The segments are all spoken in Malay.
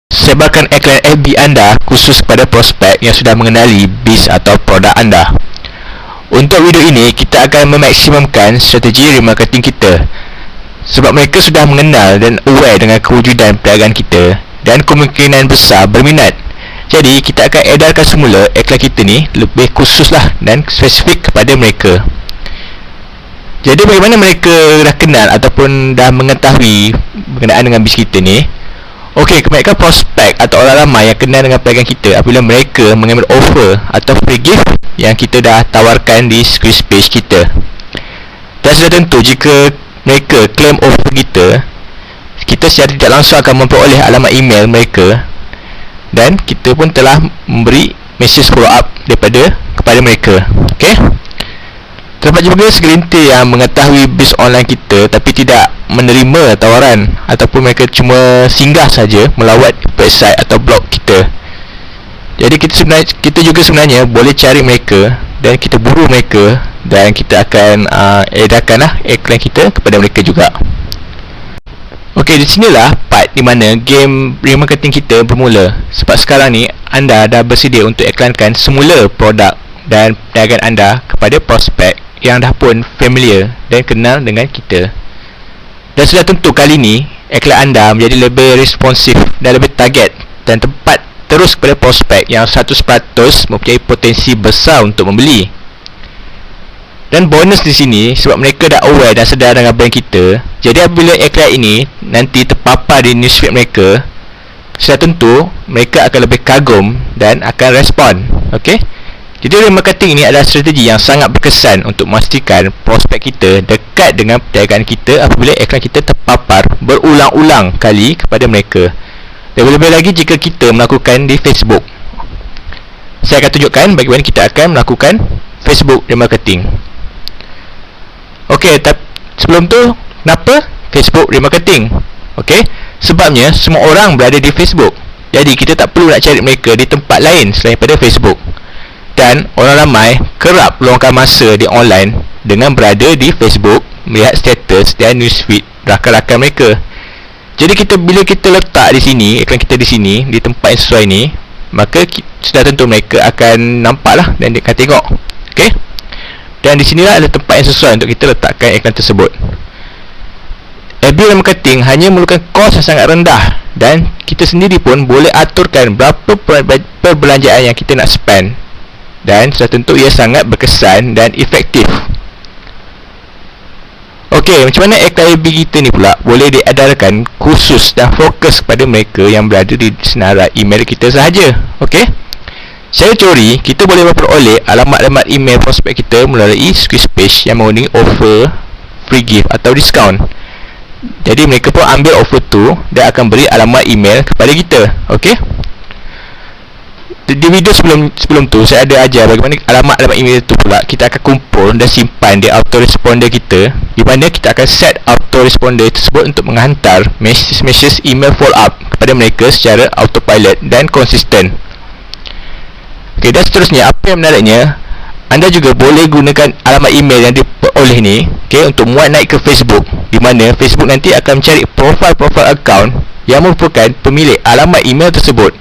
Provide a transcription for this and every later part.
Sebarkan iklan FB anda khusus kepada prospek yang sudah mengenali bis atau produk anda. Untuk video ini, kita akan memaksimumkan strategi remarketing kita sebab mereka sudah mengenal dan aware dengan kewujudan perniagaan kita dan kemungkinan besar berminat. Jadi, kita akan edarkan semula iklan kita ni lebih khususlah dan spesifik kepada mereka. Jadi, bagaimana mereka dah kenal ataupun dah mengetahui berkenaan dengan bis kita ni? Okey, kebanyakan prospek atau orang ramai yang kenal dengan perniagaan kita apabila mereka mengambil offer atau free gift yang kita dah tawarkan di squeeze page kita. Dan sudah tentu jika mereka claim offer kita, kita secara tidak langsung akan memperoleh alamat email mereka dan kita pun telah memberi message follow up kepada mereka. Okey. Terdapat juga segelintir yang mengetahui bis online kita tapi tidak menerima tawaran ataupun mereka cuma singgah saja melawat website atau blog kita. Jadi kita juga sebenarnya boleh cari mereka dan kita buru mereka dan kita akan edarkanlah iklan kita kepada mereka juga. Okey, di sinilah part di mana game remarketing kita bermula. Sebab sekarang ni anda dah bersedia untuk iklankan semula produk dan perniagaan anda kepada prospek yang dah pun familiar dan kenal dengan kita. Dan sudah tentu kali ni iklan anda menjadi lebih responsif dan lebih target dan tepat terus kepada prospek yang 100% mempunyai potensi besar untuk membeli. Dan bonus di sini sebab mereka dah aware dan sedar dengan brand kita. Jadi apabila iklan ini nanti terpapar di newsfeed mereka, sudah tentu mereka akan lebih kagum dan akan respon. Okey? Jadi remarketing ini adalah strategi yang sangat berkesan untuk memastikan prospek kita dekat dengan perniagaan kita apabila iklan kita terpapar berulang-ulang kali kepada mereka. Lebih-lebih lagi jika kita melakukan di Facebook. Saya akan tunjukkan bagaimana kita akan melakukan Facebook remarketing. Okey, sebelum tu, kenapa Facebook remarketing? Okey, sebabnya semua orang berada di Facebook. Jadi kita tak perlu nak cari mereka di tempat lain selain pada Facebook. Dan orang ramai kerap luangkan masa di online dengan berada di Facebook, melihat status dan newsfeed rakan-rakan mereka. Jadi bila kita letak di sini, iklan kita di sini, di tempat yang sesuai ni, maka sudah tentu mereka akan nampaklah dan dia akan tengok. Okey? Dan di sinilah ada tempat yang sesuai untuk kita letakkan iklan tersebut. FB marketing hanya memerlukan kos yang sangat rendah dan kita sendiri pun boleh aturkan berapa perbelanjaan yang kita nak spend. Dan sudah tentu ia sangat berkesan dan efektif. Okey, macam mana iklan FB kita ni pula boleh diedarkan khusus dan fokus kepada mereka yang berada di senarai email kita sahaja. Okey, secara teori kita boleh memperoleh alamat-alamat email prospek kita melalui squeeze page yang mengandungi offer, free gift atau diskaun. Jadi mereka pun ambil offer tu dan akan beri alamat email kepada kita. Okey, di video sebelum tu saya ada ajar bagaimana alamat email itu pula kita akan kumpul dan simpan di autoresponder kita, di mana kita akan set autoresponder tersebut untuk menghantar message email follow up kepada mereka secara autopilot dan konsisten. Okey, dan seterusnya apa yang menariknya, anda juga boleh gunakan alamat email yang diperoleh ni, okey, untuk muat naik ke Facebook, di mana Facebook nanti akan mencari profil account yang merupakan pemilik alamat email tersebut.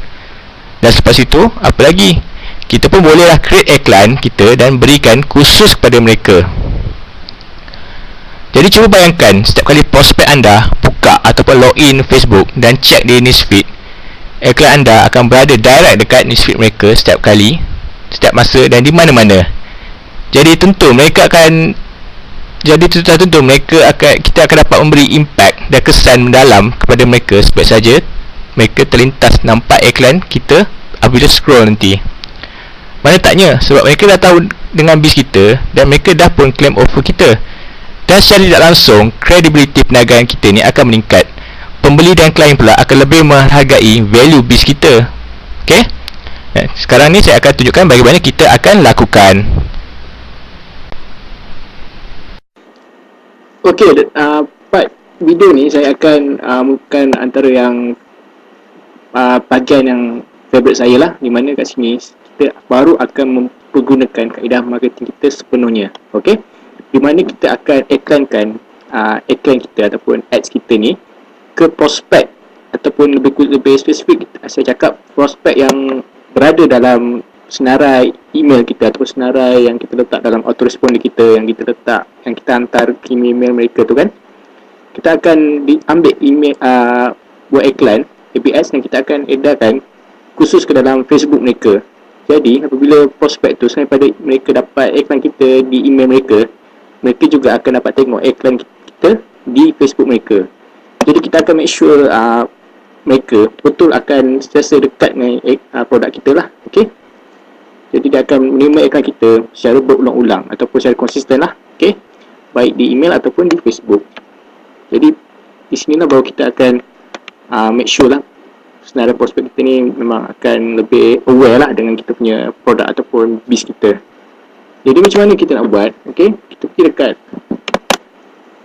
Dan selepas itu, apa lagi? Kita pun bolehlah create iklan kita dan berikan khusus kepada mereka. Jadi cuba bayangkan setiap kali prospek anda buka ataupun login Facebook dan cek di newsfeed, iklan anda akan berada direct dekat newsfeed mereka setiap kali, setiap masa dan di mana-mana. Jadi tentu mereka akan kita akan dapat memberi impact dan kesan mendalam kepada mereka sebab saja mereka terlintas nampak iklan kita apabila scroll nanti. Mana taknya sebab mereka dah tahu dengan bis kita dan mereka dah pun claim offer kita. Dan secara tidak langsung kredibiliti perniagaan kita ni akan meningkat. Pembeli dan klien pula akan lebih menghargai value bis kita. Okey? Sekarang ni saya akan tunjukkan bagaimana kita akan lakukan. Okey, part video ni saya akan bukan antara yang bahagian yang favourite saya lah, di mana kat sini kita baru akan mempergunakan kaedah marketing kita sepenuhnya. Okey, di mana kita akan iklankan iklan kita ataupun ads kita ni ke prospek ataupun lebih spesifik saya cakap prospek yang berada dalam senarai email kita atau senarai yang kita letak dalam autoresponder kita, yang kita hantar ke email mereka tu kan, kita akan diambil email buat iklan ABS yang kita akan edarkan khusus ke dalam Facebook mereka. Jadi apabila prospek tu selain pada mereka dapat iklan kita di email mereka, mereka juga akan dapat tengok iklan kita di Facebook mereka. Jadi kita akan make sure mereka betul akan sentiasa dekat dengan produk kita lah. Okay? Jadi dia akan menerima iklan kita secara berulang-ulang ataupun secara konsisten lah. Okay? Baik di email ataupun di Facebook. Jadi di sinilah baru kita akan make sure lah senarai prospek kita ni memang akan lebih aware lah dengan kita punya produk ataupun bis kita. Jadi macam mana kita nak buat? Okay? Kita pergi dekat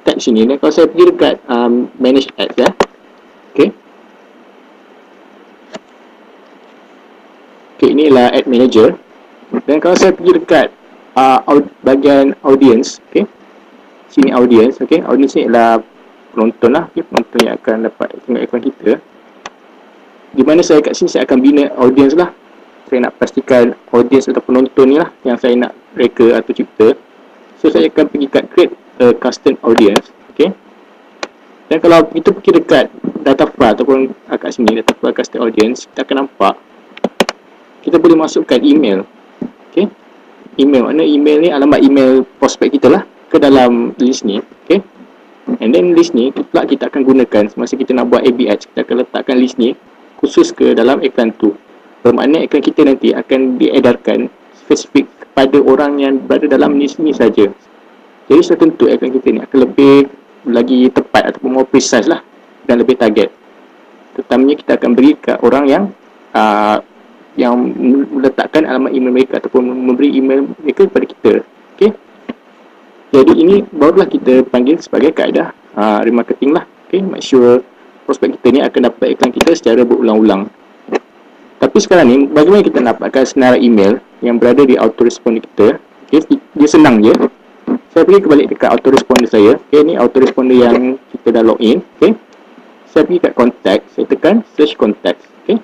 tab sini. Dan kalau saya pergi dekat manage ads ya. Okay? Okay, inilah ad manager. Dan kalau saya pergi dekat bahagian audience, okay? Sini audience, okay? Audience ni adalah penonton lah, okay? Penonton yang akan dapat tengok iklan kita. Di mana saya kat sini saya akan bina audience lah. Saya nak pastikan audience atau penonton ni lah yang saya nak reka atau cipta. So saya akan pergi kat create a custom audience, okay? Dan kalau kita pergi dekat data file ataupun kat sini data file custom audience, kita akan nampak kita boleh masukkan email. Okay? Email, mana email ni alamat email prospek kita lah ke dalam list ni. Okay? And then list ni kita akan gunakan semasa kita nak buat AB ads. Kita akan letakkan list ni khusus ke dalam iklan tu. Bermakna iklan kita nanti akan diedarkan spesifik kepada orang yang berada dalam list ni saja. Jadi sudah tentu iklan kita ni akan lebih lagi tepat ataupun more precise lah dan lebih target. Terutamanya kita akan beri ke orang yang meletakkan alamat email mereka ataupun memberi email mereka kepada kita. Okay? Jadi ini barulah kita panggil sebagai kaedah remarketing lah. Okay? Make sure prospek kita ni akan dapat iklan kita secara berulang-ulang. Tapi sekarang ni, bagaimana kita dapatkan senarai email yang berada di autoresponder kita? Okay? Dia senang je. Saya pergi kembali dekat autoresponder saya. Okay? Ni autoresponder yang kita dah login. Okay? Saya pergi kat contact. Saya tekan search contact. Okay?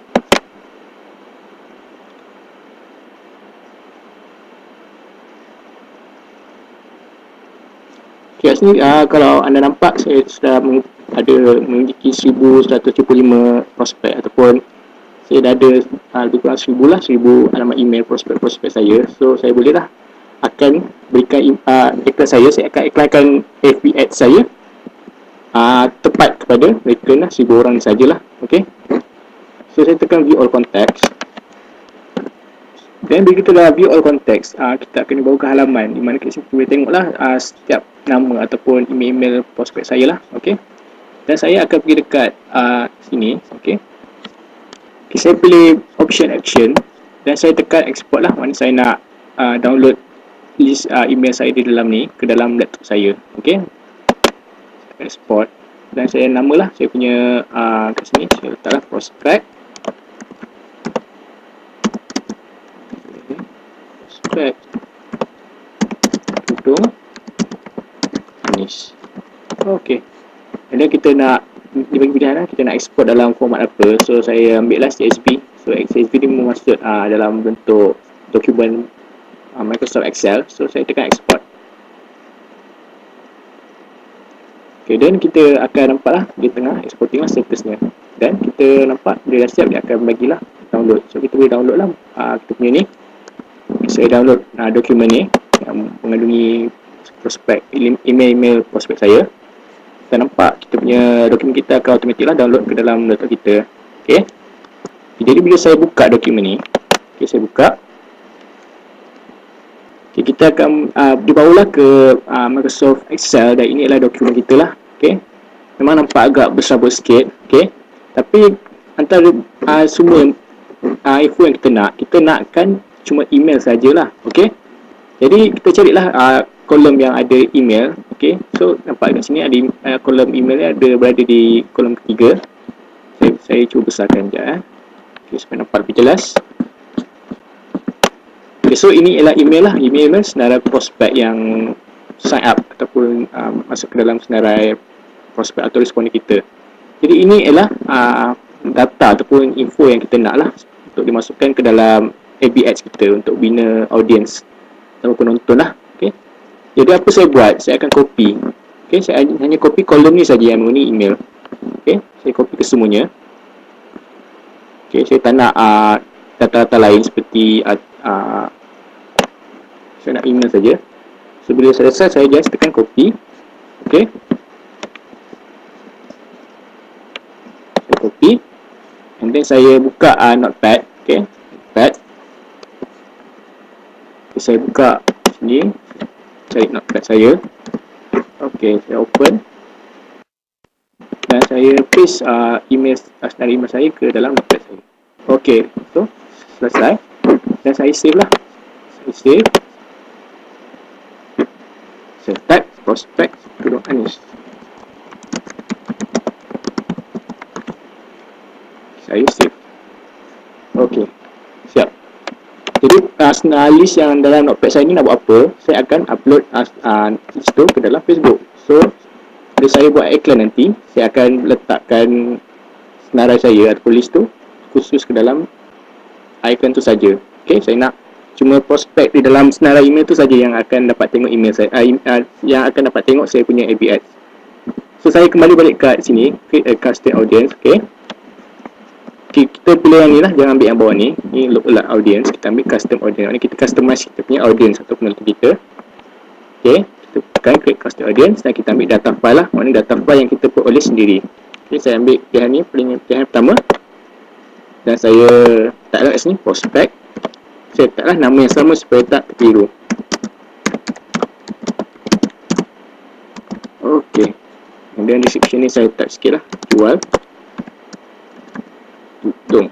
Okay, kat sini kalau anda nampak saya sudah ada memiliki 1175 prospek ataupun saya dah ada lebih kurang 1000 lah, 1000 alamat email prospek-prospek saya. So saya boleh lah akan berikan iklan saya akan iklankan FB ad saya tepat kepada mereka lah, 1000 orang ni sajalah. Okay, so saya tekan view all contacts. Dan bila kita dah view all contacts, kita akan dibawa ke halaman di mana kita boleh tengoklah setiap nama ataupun email prospek saya lah. Okay, dan saya akan pergi dekat sini. Okay, saya pilih option action dan saya tekan export lah, mana saya nak download list email saya di dalam ni ke dalam laptop saya. Okay, export dan saya namalah saya punya kat sini saya letaklah prospect tudung finish. Okay, dan kita nak dibagi pilihan kita nak export dalam format apa. So saya ambil lah CSV. So CSV ni maksud dalam bentuk dokumen Microsoft Excel. So saya tekan export. Okay, dan kita akan nampak lah di tengah exporting lah statusnya. Dan kita nampak dia dah siap, dia akan bagilah download. So kita boleh download lah kita punya ni. Saya download dokumen ni yang mengandungi prospek email prospek saya. Kita nampak kita punya dokumen kita akan automatik lah download ke dalam laptop kita. Okay, jadi bila saya buka dokumen ni, okay, saya buka, okay, kita akan dibawalah ke Microsoft Excel dan ini adalah dokumen kita lah. Okay, memang nampak agak besar sikit. Okay, tapi antara semua info yang kita nakkan cuma email sajalah. Okay, jadi kita carilah kolom yang ada email. Okay, so nampak kat sini ada kolom email ada berada di kolom ketiga. Saya cuba besarkan sekejap okay, supaya nampak lebih jelas. Okay, so ini ialah email lah, email senarai prospek yang sign up ataupun masuk ke dalam senarai prospek autoresponder kita. Jadi ini ialah data ataupun info yang kita nak lah untuk dimasukkan ke dalam AB Ads kita untuk bina audience atau penonton lah. Okay. Jadi apa saya buat? Saya akan copy. Okay, saya hanya copy kolom ni saja yang mengenai email. Okay, saya copy ke semuanya. Okay, saya tak nak data-data lain seperti saya nak email saja. So, bila selesai, saya just tekan copy. Okay. Saya copy. And then saya buka notepad. Okay, notepad. Okay, saya buka sini. Cari notepad saya. Okay, saya open. Dan saya paste senarai email saya ke dalam notepad saya. Okay, so selesai. Dan saya save lah. Saya save. Saya type prospect Tudung Anies. Saya save. Okay, siap. Jadi list yang dalam notepad saya ni nak buat apa? Saya akan upload list tu ke dalam Facebook. So bila saya buat iklan nanti, saya akan letakkan senarai saya ataupun list tu khusus ke dalam iklan tu saja. Okay, saya nak cuma prospek di dalam senarai email tu saja yang akan dapat tengok email saya, yang akan dapat tengok saya punya AB Ads. So saya kembali balik kat sini, create a custom audience. Okay, kita pilih yang ni lah, jangan ambil yang bawah ni. Ni lookalike audience, kita ambil custom audience. Ni kita customize kita punya audience atau penonton kita. Okay, kita tekan create custom audience dan kita ambil data file lah. Maknanya data file yang kita peroleh sendiri. Okay, saya ambil pilihan ni, pilihan pertama. Dan saya taklah kat sini, prospect. Saya taklah nama yang sama supaya tak terkeliru. Okay. And then description ni saya type sikit lah. Jual tudung.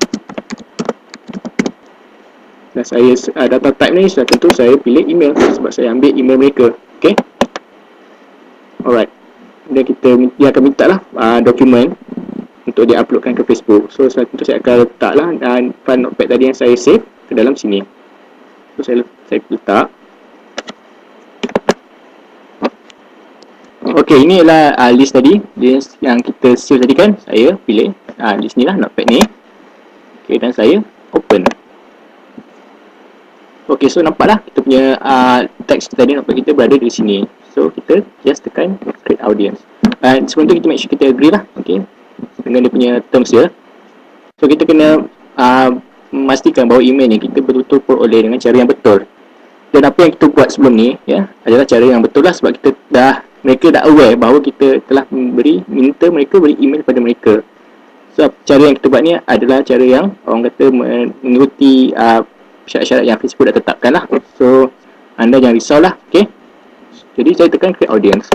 Dan saya data type ni sudah tentu saya pilih email sebab saya ambil email mereka. Okay. Alright. Dan dia akan minta lah dokumen untuk dia uploadkan ke Facebook. So tentu saya akan letak lah file notepad tadi yang saya save ke dalam sini. So saya letak. Okay, ini adalah list tadi, list yang kita save tadi kan. Saya pilih list ni lah, notepad ni. Okay, dan saya open. Okay, so nampaklah kita punya teks tadi, notepad kita berada di sini. So kita just tekan create audience. Sebelum tu kita make sure kita agree lah, okay, dengan dia punya terms dia. So kita kena memastikan bahawa email ni kita betul-betul peroleh dengan cara yang betul. Dan apa yang kita buat sebelum ni ya adalah cara yang betul lah, sebab mereka dah aware bahawa kita telah minta mereka beri email kepada mereka. So cara yang kita buat ni adalah cara yang orang kata mengikuti syarat-syarat yang Facebook dah tetapkan lah. So anda jangan risau lah. Okay, jadi saya tekan create audience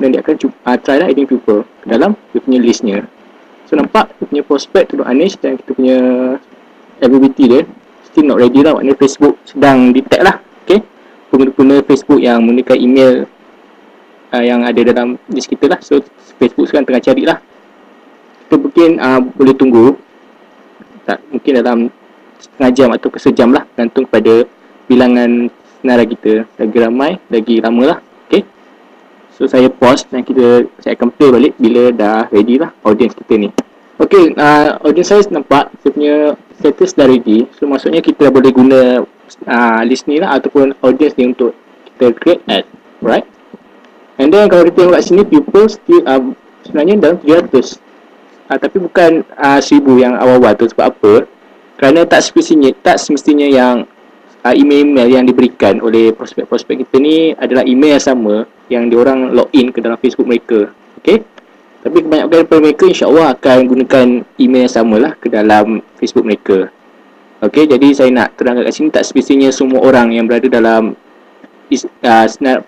dan dia akan try lah adding people ke dalam dia punya listnya. So nampak dia punya prospect Tudung Anies dan kita punya availability dia still not ready lah. Maknanya Facebook sedang detect lah. Okay, pengguna Facebook yang menggunakan email yang ada dalam list kita lah. So Facebook sekarang tengah cari lah. Kita mungkin boleh tunggu mungkin dalam setengah jam atau sejam lah, gantung pada bilangan senarai kita. Lagi ramai, lagi lama lah. Okay, so saya pause dan saya akan play balik bila dah ready lah audience kita ni. Okay, audience saya nampak saya punya status dah ready. So maksudnya kita boleh guna list ni lah ataupun audience ni untuk kita create ad. Right. And then kalau kita tengok kat sini, people still sebenarnya dalam 300. Tapi bukan 1000 yang awal-awal tu. Sebab apa? Kerana tak semestinya yang email-email yang diberikan oleh prospek-prospek kita ni adalah email yang sama yang diorang login ke dalam Facebook mereka. Okay, tapi kebanyakan daripada mereka insyaAllah akan gunakan email yang sama lah ke dalam Facebook mereka. Okay, jadi saya nak terangkan kat sini, tak semestinya semua orang yang berada dalam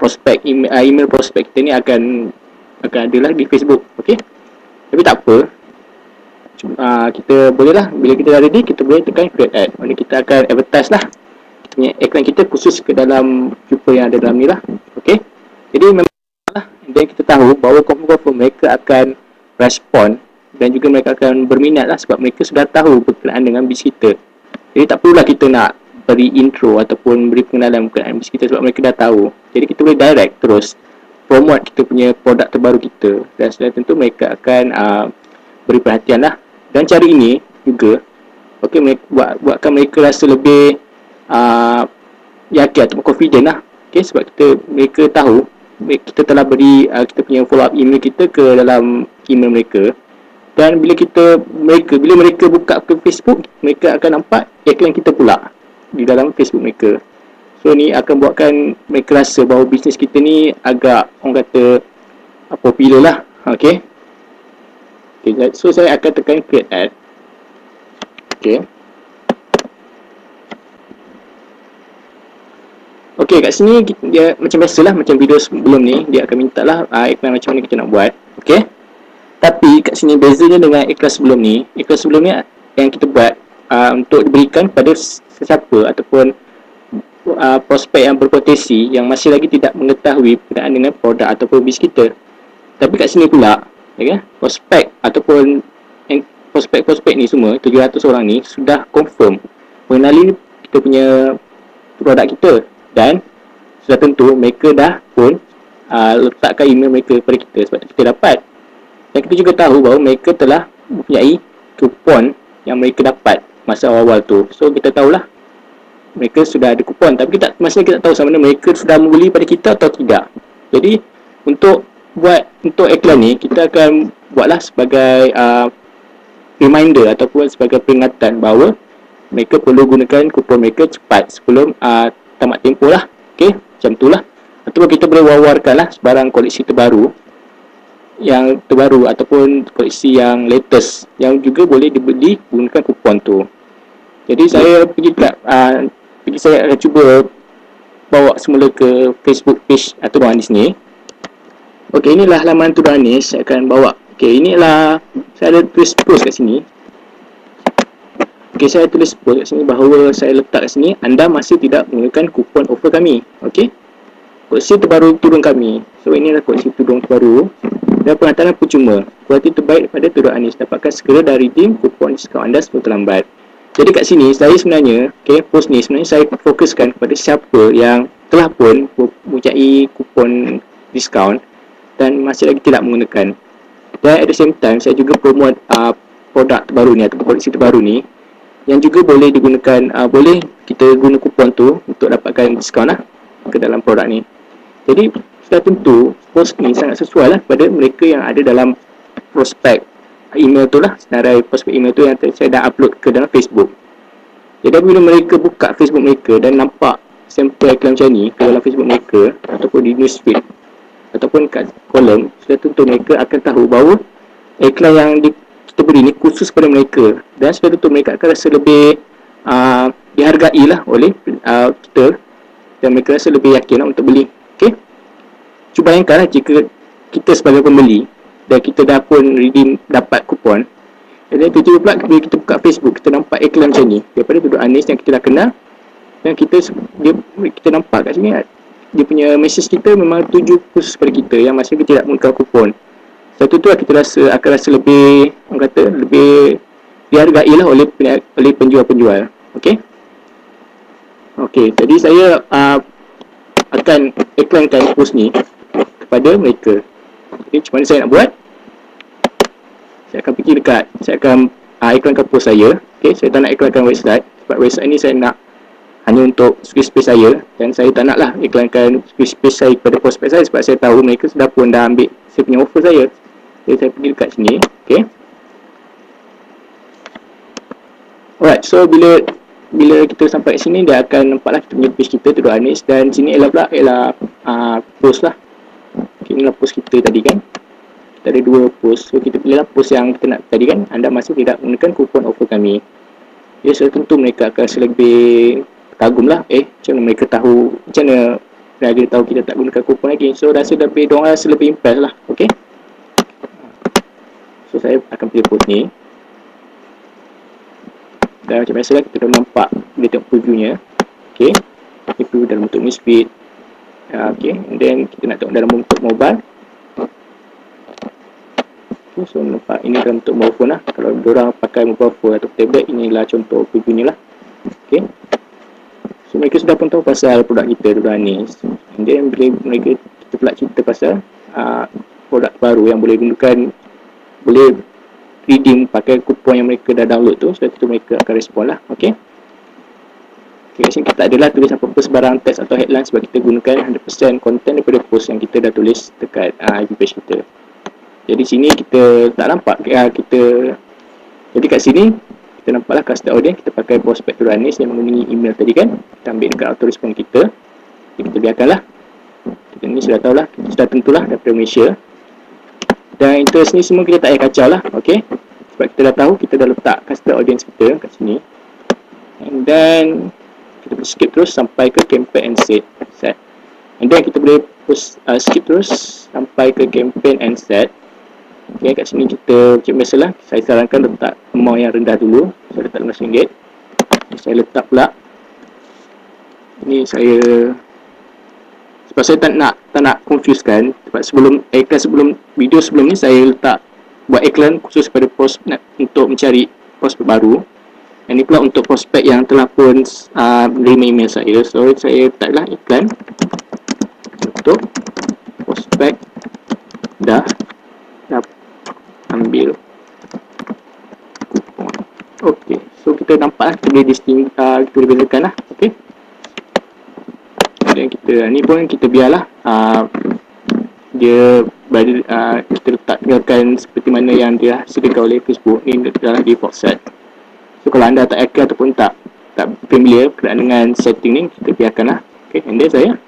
prospek email prospek kita ni akan adalah di Facebook. Okay, tapi tak apa, kita boleh lah, bila kita dah ready kita boleh tekan create ad. Maksudnya kita akan advertise lah kita punya iklan kita khusus ke dalam people yang ada dalam ni lah. Okay, jadi memang lah, dan kita tahu bahawa confirm mereka akan respon dan juga mereka akan berminat lah, sebab mereka sudah tahu berkenaan dengan bis kita. Jadi tak perlulah kita nak beri intro ataupun beri pengenalan berkenaan bis kita, sebab mereka dah tahu. Jadi kita boleh direct terus promote kita punya produk terbaru kita, dan sudah tentu mereka akan beri perhatian lah. Dan cara ini juga buatkan mereka rasa lebih yakin atau confident lah. Sebab mereka tahu kita telah beri kita punya follow up email kita ke dalam email mereka, dan bila mereka buka ke Facebook, mereka akan nampak iklan kita pula di dalam Facebook mereka. So ni akan buatkan mereka rasa bahawa bisnes kita ni agak, orang kata, popular lah. So saya akan tekan create ad. Kat sini dia macam biasalah, macam video sebelum ni, dia akan minta lah iklan macam mana kita nak buat. Tapi kat sini bezanya dengan iklan sebelum ni yang kita buat untuk diberikan kepada sesiapa ataupun prospek yang berpotensi yang masih lagi tidak mengetahui berkenaan dengan produk ataupun bisnes kita. Tapi kat sini pula, prospek ataupun prospek ni semua 700 orang ni sudah confirm mengenali kita punya produk kita, dan sudah tentu mereka dah pun letakkan email mereka kepada kita sebab kita dapat. Dan kita juga tahu bahawa mereka telah mempunyai kupon yang mereka dapat masa awal-awal tu. So kita tahulah mereka sudah ada kupon, tapi masih kita tak tahu sama ada mereka sudah membeli pada kita atau tidak. Jadi untuk iklan ni, kita akan buatlah sebagai reminder ataupun sebagai peringatan bahawa mereka perlu gunakan kupon mereka cepat sebelum tamat tempoh lah. Macam tu lah. Ataupun kita boleh wawarkan lah sebarang koleksi terbaru ataupun koleksi yang latest yang juga boleh dibeli gunakan kupon tu. Jadi saya saya akan cuba bawa semula ke Facebook page Tudung Anis ni. Inilah halaman Tudung Anis. Saya akan bawa. Inilah, saya ada tulis post kat sini. Saya tulis post kat sini bahawa saya letak kat sini, anda masih tidak menggunakan kupon offer kami. Koleksi terbaru tudung kami. So inilah koleksi tudung terbaru dan penghantaran percuma. Kualiti terbaik daripada Tudung Anis. Dapatkan segera dan redeem kupon diskaun anda sebelum terlambat. Jadi kat sini saya sebenarnya, post ni sebenarnya saya fokuskan kepada siapa yang telah pun mempunyai kupon diskaun dan masih lagi tidak menggunakan. Dan at the same time saya juga promote produk terbaru ni atau koleksi terbaru ni yang juga boleh digunakan, boleh kita guna kupon tu untuk dapatkan diskaun lah ke dalam produk ni. Jadi sudah tentu post ni sangat sesuai lah kepada mereka yang ada dalam prospek email tu lah, senarai prospek email tu yang saya dah upload ke dalam Facebook. Jadi bila mereka buka Facebook mereka dan nampak sampel iklan macam ni ke dalam Facebook mereka ataupun di newsfeed ataupun kat kolom, sudah tentu mereka akan tahu bahawa iklan yang kita beri ni khusus pada mereka, dan sudah tentu mereka akan rasa lebih dihargai lah oleh kita, dan mereka rasa lebih yakin lah untuk beli. Cuba bayangkan lah jika kita sebagai pembeli dan kita dah pun redeem dapat kupon, dan tiba-tiba pula bila kita buka Facebook kita nampak iklan macam ni daripada Tudung Anis yang kita dah kenal, dan kita nampak kat sini dia punya mesej kita memang tuju khusus pada kita yang masih kita tidak menggunakan kupon. Satu tu lah kita akan rasa lebih, orang kata, lebih dihargai lah oleh penjual-penjual. Jadi saya akan iklankan post ni kepada mereka. Jadi macam mana saya nak buat? Saya akan saya akan iklankan post saya. Saya tak nak iklankan website sebab website ni saya nak hanya untuk space saya, dan saya tak nak lah iklankan space saya kepada prospek saya sebab saya tahu mereka sudah pun dah ambil saya punya offer saya. Jadi saya pergi dekat sini. Alright, so bila kita sampai kat sini, dia akan nampaklah kita punya page kita Tudung Anis, dan sini ialah post lah. Inilah post kita tadi kan. Kita ada dua post. So kita pilihlah post yang kita nak tadi kan. Anda masih tidak menggunakan kupon offer kami. So tentu mereka akan lebih kagum lah. Macam mana mereka tahu, macam mana peniaga tahu kita tak gunakan kupon lagi. So diorang rasa lebih impress lah. So saya akan pilih post ni. Dan macam biasa lah, kita dah nampak dia tengok previewnya. Preview dalam bentuk newsfeed. And then kita nak tengok dalam bentuk mobile. So nampak ini dalam bentuk mobile phone lah. Kalau diorang pakai mobile phone atau tablet, inilah contoh preview ni lah. So mereka sudah pun tahu pasal produk kita Tudung Anis. And then bila kita pula cerita pasal produk baru yang boleh redeem pakai kupon yang mereka dah download tu. So itu mereka akan respon lah. Okay, kat sini kita adalah tulis apa-apa sebarang teks atau headline sebab kita gunakan 100% content daripada post yang kita dah tulis dekat FB page kita. Jadi sini kita tak nampak jadi kat sini kita nampaklah custom audience kita pakai prospect to runners yang menghubungi email tadi kan. Kita ambil dekat auto respond kita. Jadi kita biarkanlah. Kita ni sudah tahulah, kita sudah tentulah daripada Malaysia. Dan interest ni semua kita tak payah kacau lah. Okay, sebab kita dah tahu, kita dah letak custom audience kita kat sini. And then kita boleh skip terus sampai ke campaign and set. And then kita boleh skip terus sampai ke campaign and set. Okay, kat sini kita macam biasalah, saya sarankan letak amount yang rendah dulu. Saya letak RM15. Saya letak pula ini sebab saya tak nak confusekan. Sebab video sebelum ni saya letak buat iklan khusus pada prospek untuk mencari prospek baru. Dan ini pula untuk prospek yang telah pun menerima email saya. So saya letaklah iklan untuk prospek dah ambil kupon. Okey, so kita nampak kita boleh bezakan lah. Okey, dan ni pun kita biarlah dia kita tinggalkan seperti mana yang dia sediakan oleh Facebook. Ni adalah default set. So kalau anda tak yakin ataupun tak familiar berkenaan dengan setting ni, kita biarkanlah. Okey, and then saya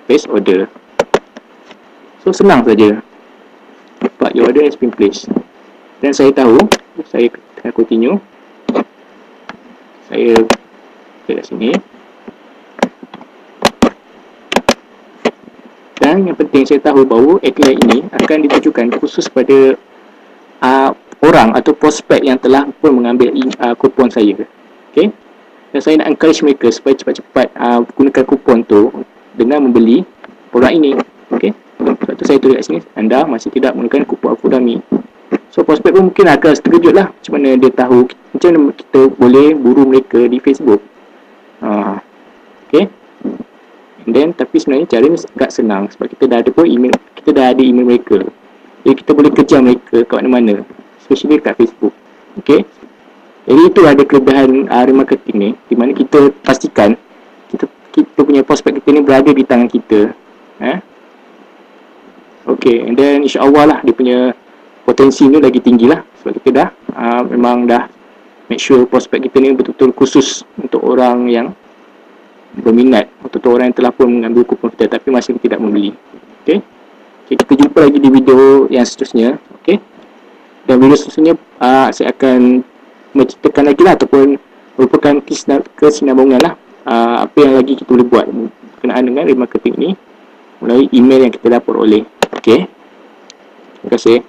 place order. So senang saja. But your order has been placed. Dan saya tahu, saya akan continue. Saya kat sini. Dan yang penting saya tahu bahawa iklan ini akan ditujukan khusus pada orang atau prospek yang telah pun mengambil kupon saya. Okay? Dan saya nak encourage mereka supaya cepat-cepat gunakan kupon tu dengan membeli produk ini. Okay? Sebab tu saya tulis kat sini, anda masih tidak menggunakan kupon Akudami. So prospek pun mungkin akan terkejut lah macam mana dia tahu, macam mana kita boleh buru mereka di Facebook. Okay, and then tapi sebenarnya cara ni agak senang sebab kita dah ada pun email, kita dah ada email mereka. Jadi kita boleh kejar mereka kat mana-mana, especially kat Facebook. Okay, jadi itu ada kelebihan remarketing ni, di mana kita pastikan kita punya prospek kita ni berada di tangan kita. Okay, and then insya-Allah lah dia punya potensi ni lagi tinggi lah sebab kita dah memang dah make sure prospek kita ni betul-betul khusus untuk orang yang berminat, untuk orang yang telah pun mengambil kupon kita tapi masih tidak membeli. Okay, kita jumpa lagi di video yang seterusnya. Okay, dan video seterusnya saya akan menceritakan lagi lah ataupun merupakan kesinambungan lah apa yang lagi kita boleh buat berkenaan dengan remarketing ni melalui email yang kita dapat oleh. Okay, terima kasih.